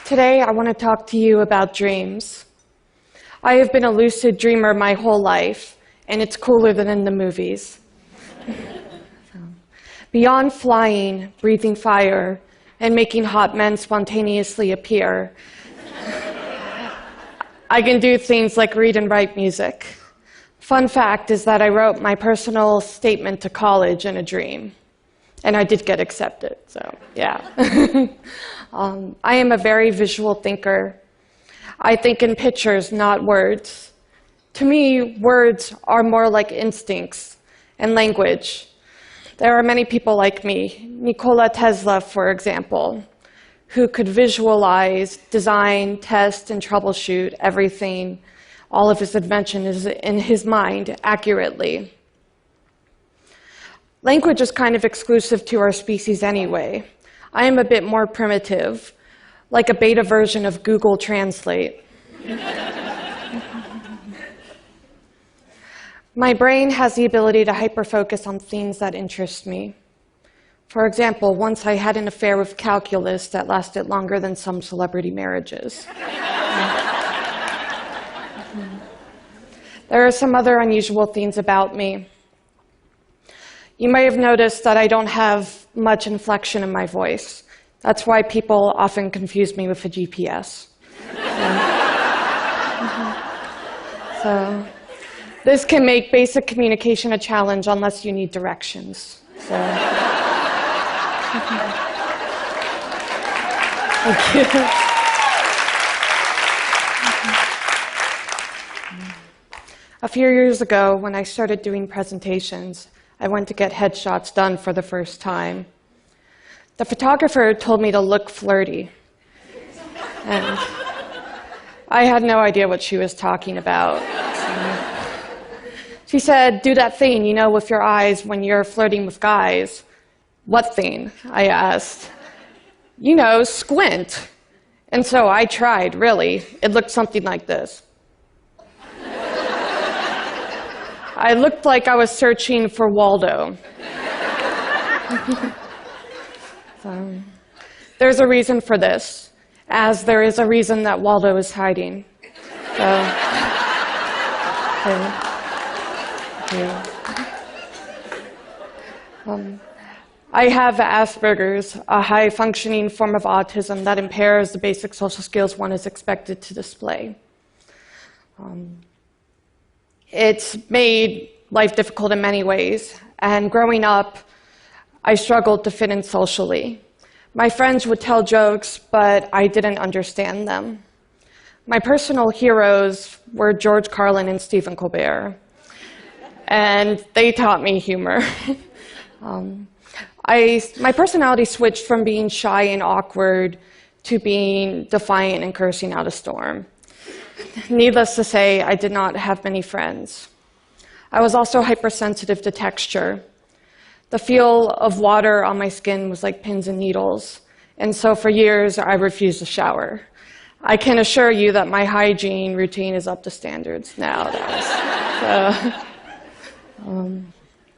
Today, I want to talk to you about dreams. I have been a lucid dreamer my whole life, and it's cooler than in the movies. Beyond flying, breathing fire, and making hot men spontaneously appear, I can do things like read and write music. Fun fact is that I wrote my personal statement to college in a dream. And I did get accepted, so yeah. I am a very visual thinker. I think in pictures, not words. To me, words are more like instincts and language. There are many people like me, Nikola Tesla, for example, who could visualize, design, test, and troubleshoot everything, all of his inventions in his mind accurately. Language is kind of exclusive to our species anyway. I am a bit more primitive, like a beta version of Google Translate. My brain has the ability to hyperfocus on things that interest me. For example, once I had an affair with calculus that lasted longer than some celebrity marriages. There are some other unusual things about me. You may have noticed that I don't have much inflection in my voice. That's why people often confuse me with a GPS. So this can make basic communication a challenge unless you need directions. So. Thank you. A few years ago, when I started doing presentations, I went to get headshots done for the first time. The photographer told me to look flirty. And I had no idea what she was talking about. So she said, do that thing, you know, with your eyes when you're flirting with guys. What thing? I asked. You know, squint. And so I tried, really. It looked something like this. I looked like I was searching for Waldo. So, there's a reason for this, as there is a reason that Waldo is hiding. So, I have Asperger's, a high-functioning form of autism that impairs the basic social skills one is expected to display. It's made life difficult in many ways, and growing up, I struggled to fit in socially. My friends would tell jokes, but I didn't understand them. My personal heroes were George Carlin and Stephen Colbert, and they taught me humor. My personality switched from being shy and awkward to being defiant and cursing out a storm. Needless to say, I did not have many friends. I was also hypersensitive to texture. The feel of water on my skin was like pins and needles, and so for years I refused to shower. I can assure you that my hygiene routine is up to standards nowadays.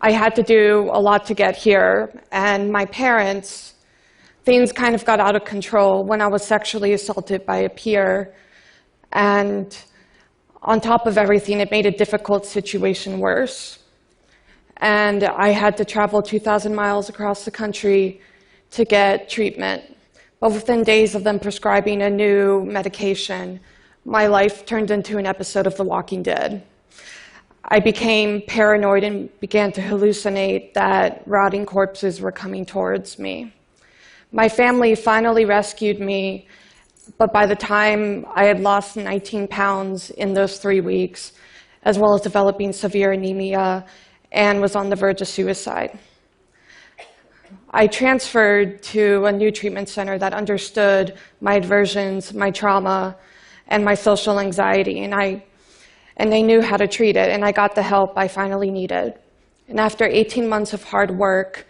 I had to do a lot to get here, and my parents, things kind of got out of control when I was sexually assaulted by a peer. And on top of everything, it made a difficult situation worse. And I had to travel 2,000 miles across the country to get treatment. But within days of them prescribing a new medication, my life turned into an episode of The Walking Dead. I became paranoid and began to hallucinate that rotting corpses were coming towards me. My family finally rescued me. But by the time I had lost 19 pounds in those 3 weeks, as well as developing severe anemia, and was on the verge of suicide. I transferred to a new treatment center that understood my aversions, my trauma, and my social anxiety, and they knew how to treat it, and I got the help I finally needed. And after 18 months of hard work,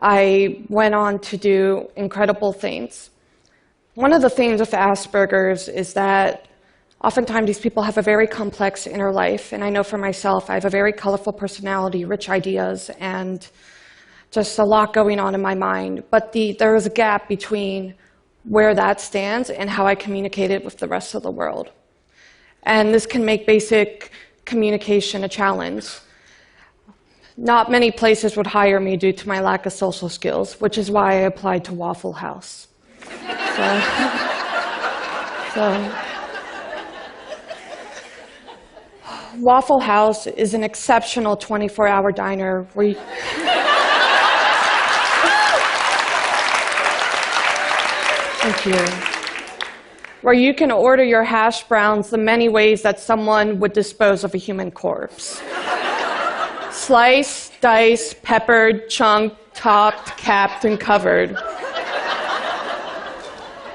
I went on to do incredible things. One of the things with Asperger's is that oftentimes these people have a very complex inner life, and I know for myself, I have a very colorful personality, rich ideas, and just a lot going on in my mind. But there is a gap between where that stands and how I communicate it with the rest of the world. And this can make basic communication a challenge. Not many places would hire me due to my lack of social skills, which is why I applied to Waffle House. Waffle House is an exceptional 24-hour diner where you... Thank you. Where you can order your hash browns the many ways that someone would dispose of a human corpse. Sliced, diced, peppered, chunked, topped, capped, and covered.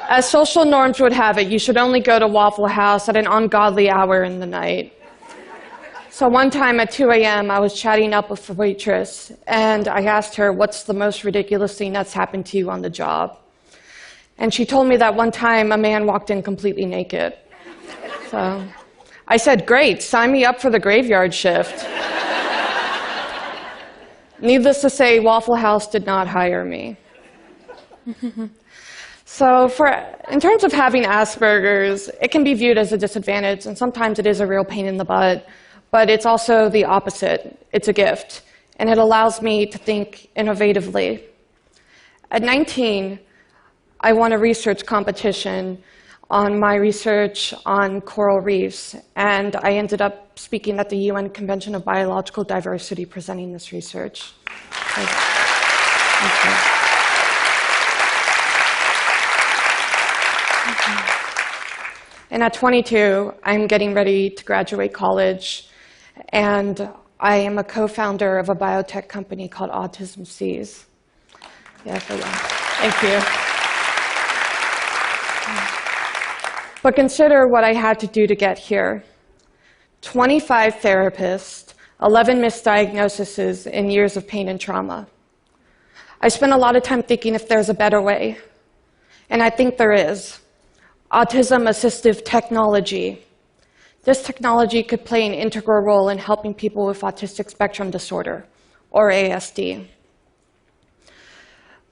As social norms would have it, you should only go to Waffle House at an ungodly hour in the night. So one time at 2 a.m., I was chatting up with a waitress, and I asked her, what's the most ridiculous thing that's happened to you on the job? And she told me that one time a man walked in completely naked. So I said, great, sign me up for the graveyard shift. Needless to say, Waffle House did not hire me. So in terms of having Asperger's, it can be viewed as a disadvantage, and sometimes it is a real pain in the butt, but it's also the opposite. It's a gift, and it allows me to think innovatively. At 19, I won a research competition on my research on coral reefs, and I ended up speaking at the UN Convention of Biological Diversity presenting this research. Thank you. And at 22, I'm getting ready to graduate college, and I am a co-founder of a biotech company called Autism Seas. Thank you. But consider what I had to do to get here. 25 therapists, 11 misdiagnoses, and years of pain and trauma. I spent a lot of time thinking if there's a better way, and I think there is. Autism-assistive technology. This technology could play an integral role in helping people with autistic spectrum disorder, or ASD.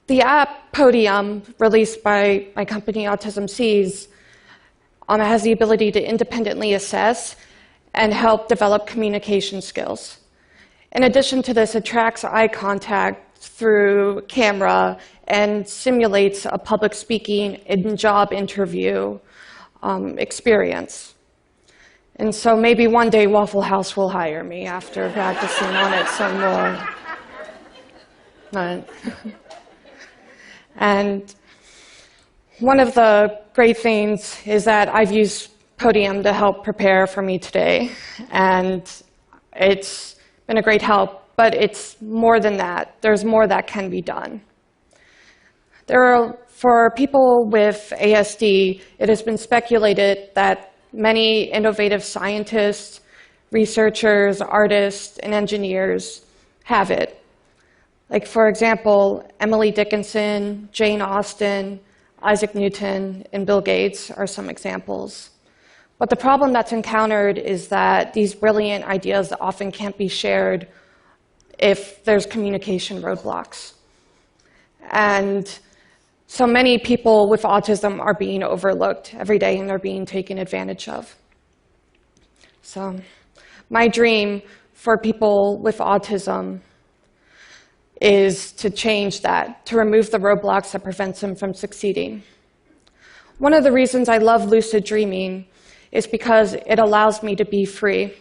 The app Podium, released by my company Autism Seas, has the ability to independently assess and help develop communication skills. In addition to this, it tracks eye contact through camera and simulates a public speaking and job interview experience. And so maybe one day Waffle House will hire me after practicing on it some more. And one of the great things is that I've used Podium to help prepare for me today, and it's been a great help, but it's more than that. There's more that can be done. For people with ASD, it has been speculated that many innovative scientists, researchers, artists, and engineers have it. Like, for example, Emily Dickinson, Jane Austen, Isaac Newton, and Bill Gates are some examples. But the problem that's encountered is that these brilliant ideas often can't be shared if there's communication roadblocks. And so many people with autism are being overlooked every day, and they're being taken advantage of. So my dream for people with autism is to change that, to remove the roadblocks that prevents them from succeeding. One of the reasons I love lucid dreaming is because it allows me to be free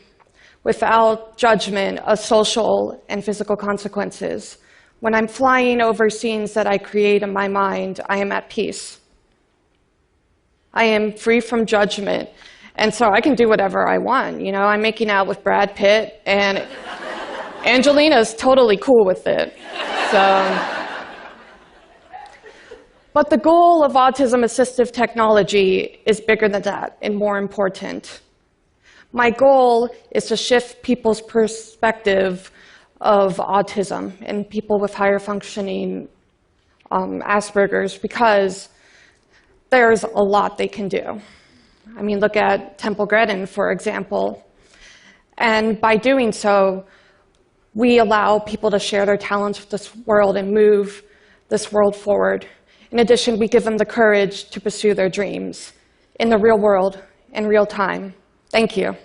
without judgment of social and physical consequences. When I'm flying over scenes that I create in my mind, I am at peace. I am free from judgment, and so I can do whatever I want. You know, I'm making out with Brad Pitt, and Angelina's totally cool with it. But the goal of autism-assistive technology is bigger than that and more important. My goal is to shift people's perspective of autism and people with higher functioning Asperger's, because there's a lot they can do. I mean, look at Temple Grandin, for example. And by doing so, we allow people to share their talents with this world and move this world forward. In addition, we give them the courage to pursue their dreams in the real world, in real time. Thank you.